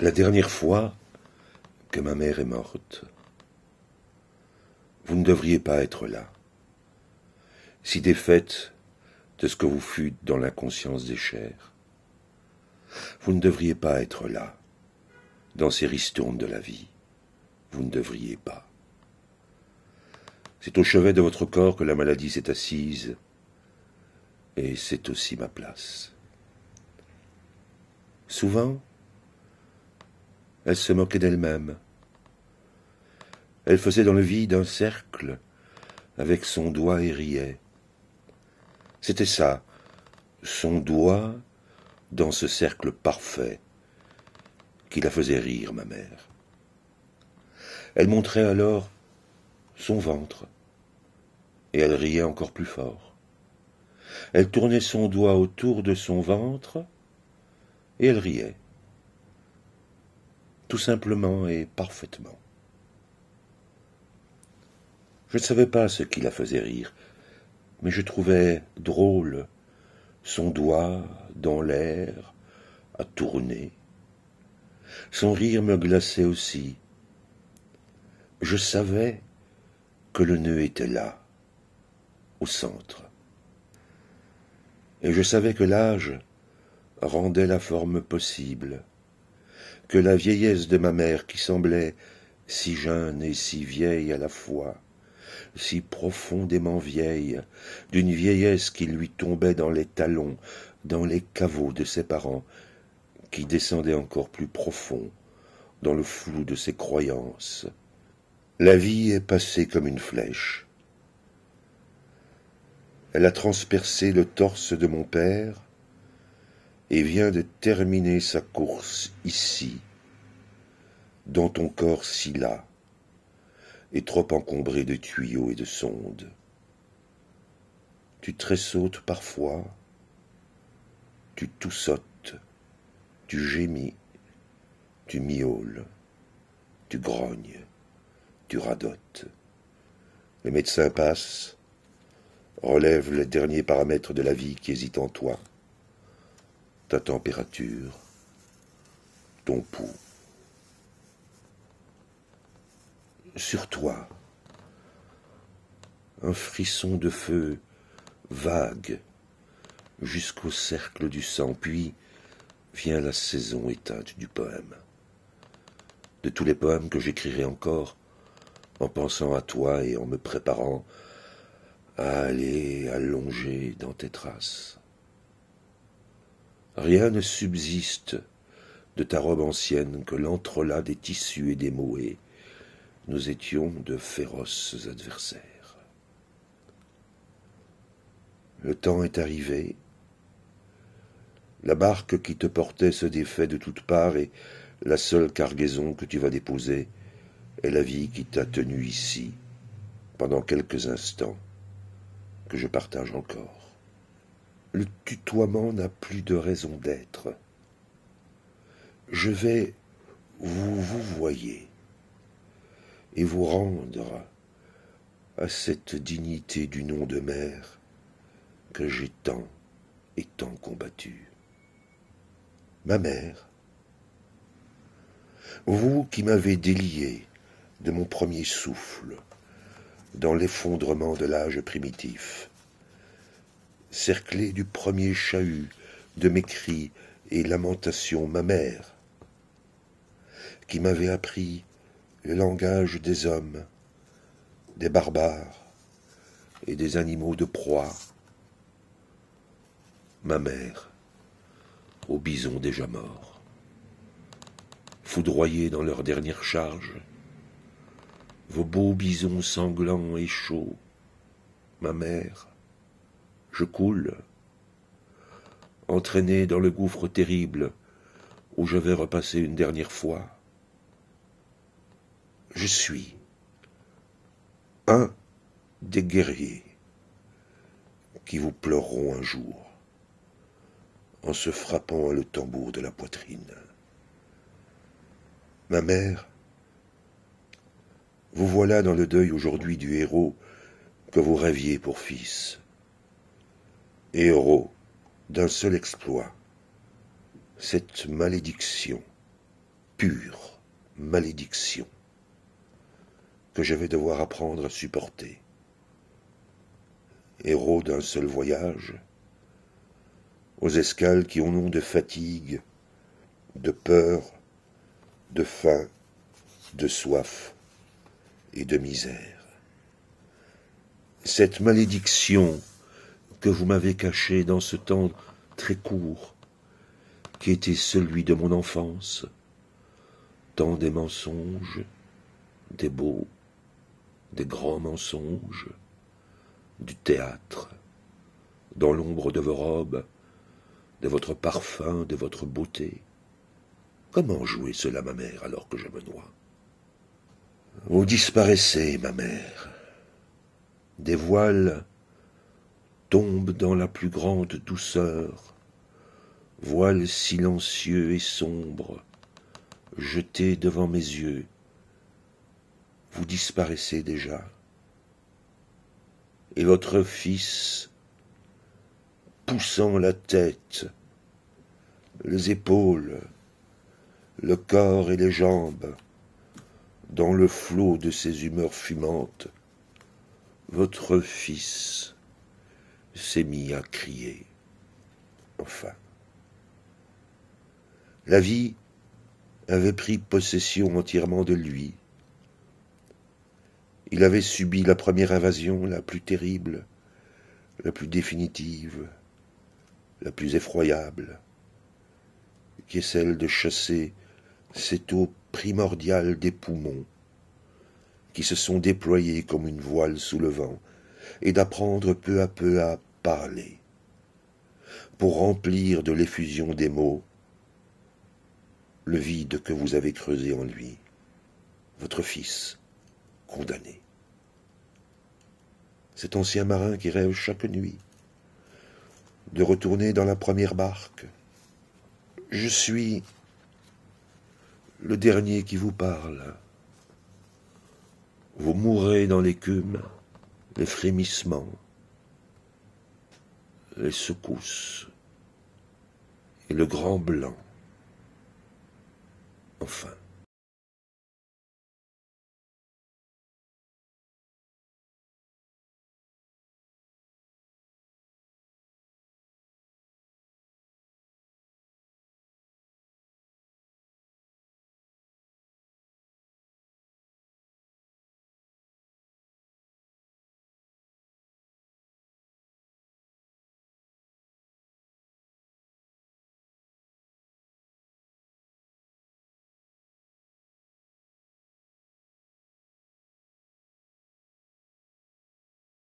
La dernière fois que ma mère est morte, vous ne devriez pas être là, si défaite de ce que vous fûtes dans l'inconscience des chairs. Vous ne devriez pas être là, dans ces ristournes de la vie. Vous ne devriez pas. C'est au chevet de votre corps que la maladie s'est assise, et c'est aussi ma place. Souvent, elle se moquait d'elle-même. Elle faisait dans le vide un cercle avec son doigt et riait. C'était ça, son doigt dans ce cercle parfait, qui la faisait rire, ma mère. Elle montrait alors son ventre, et elle riait encore plus fort. Elle tournait son doigt autour de son ventre, et elle riait. Tout simplement et parfaitement. Je ne savais pas ce qui la faisait rire, mais je trouvais drôle son doigt dans l'air à tourner. Son rire me glaçait aussi. Je savais que le nœud était là, au centre. Et je savais que l'âge rendait la forme possible, que la vieillesse de ma mère, qui semblait si jeune et si vieille à la fois, si profondément vieille, d'une vieillesse qui lui tombait dans les talons, dans les caveaux de ses parents, qui descendait encore plus profond, dans le flou de ses croyances. La vie est passée comme une flèche. Elle a transpercé le torse de mon père et vient de terminer sa course ici, dans ton corps si las, et trop encombré de tuyaux et de sondes. Tu tressautes parfois, tu toussottes, tu gémis, tu miaules, tu grognes, tu radotes. Le médecin passe, relève les derniers paramètres de la vie qui hésitent en toi, ta température, ton pouls. Sur toi, un frisson de feu vague jusqu'au cercle du sang, puis vient la saison éteinte du poème. De tous les poèmes que j'écrirai encore, en pensant à toi et en me préparant à aller allonger dans tes traces. Rien ne subsiste de ta robe ancienne que l'entrelac des tissus et des mots, et nous étions de féroces adversaires. Le temps est arrivé, la barque qui te portait se défait de toutes parts, et la seule cargaison que tu vas déposer est la vie qui t'a tenu ici, pendant quelques instants, que je partage encore. Le tutoiement n'a plus de raison d'être. Je vais vous voyer et vous rendre à cette dignité du nom de mère que j'ai tant et tant combattu. Ma mère, vous qui m'avez délié de mon premier souffle dans l'effondrement de l'âge primitif, cerclé du premier chahut de mes cris et lamentations, ma mère, qui m'avait appris le langage des hommes, des barbares et des animaux de proie, ma mère, aux bisons déjà morts, foudroyés dans leur dernière charge, vos beaux bisons sanglants et chauds, ma mère, je coule, entraîné dans le gouffre terrible où je vais repasser une dernière fois. Je suis un des guerriers qui vous pleureront un jour en se frappant le tambour de la poitrine. Ma mère, vous voilà dans le deuil aujourd'hui du héros que vous rêviez pour fils. Héros d'un seul exploit, cette malédiction pure malédiction que je vais devoir apprendre à supporter. Héros d'un seul voyage, aux escales qui ont nom de fatigue, de peur, de faim, de soif et de misère. Cette malédiction que vous m'avez cachée dans ce temps très court, qui était celui de mon enfance, temps des mensonges, des beaux, des grands mensonges, du théâtre, dans l'ombre de vos robes, de votre parfum, de votre beauté. Comment jouer cela, ma mère, alors que je me noie? Vous disparaissez, ma mère. Des voiles tombent dans la plus grande douceur, voiles silencieux et sombres, jetés devant mes yeux. Vous disparaissez déjà. Et votre fils, poussant la tête, les épaules, le corps et les jambes, dans le flot de ses humeurs fumantes, votre fils s'est mis à crier. Enfin. La vie avait pris possession entièrement de lui. Il avait subi la première invasion, la plus terrible, la plus définitive, la plus effroyable, qui est celle de chasser cette eau primordiale des poumons, qui se sont déployés comme une voile sous le vent, et d'apprendre peu à peu à parler, pour remplir de l'effusion des mots le vide que vous avez creusé en lui, votre fils condamné. Cet ancien marin qui rêve chaque nuit de retourner dans la première barque. Je suis le dernier qui vous parle. Vous mourrez dans l'écume, les frémissements, les secousses et le grand blanc. Enfin.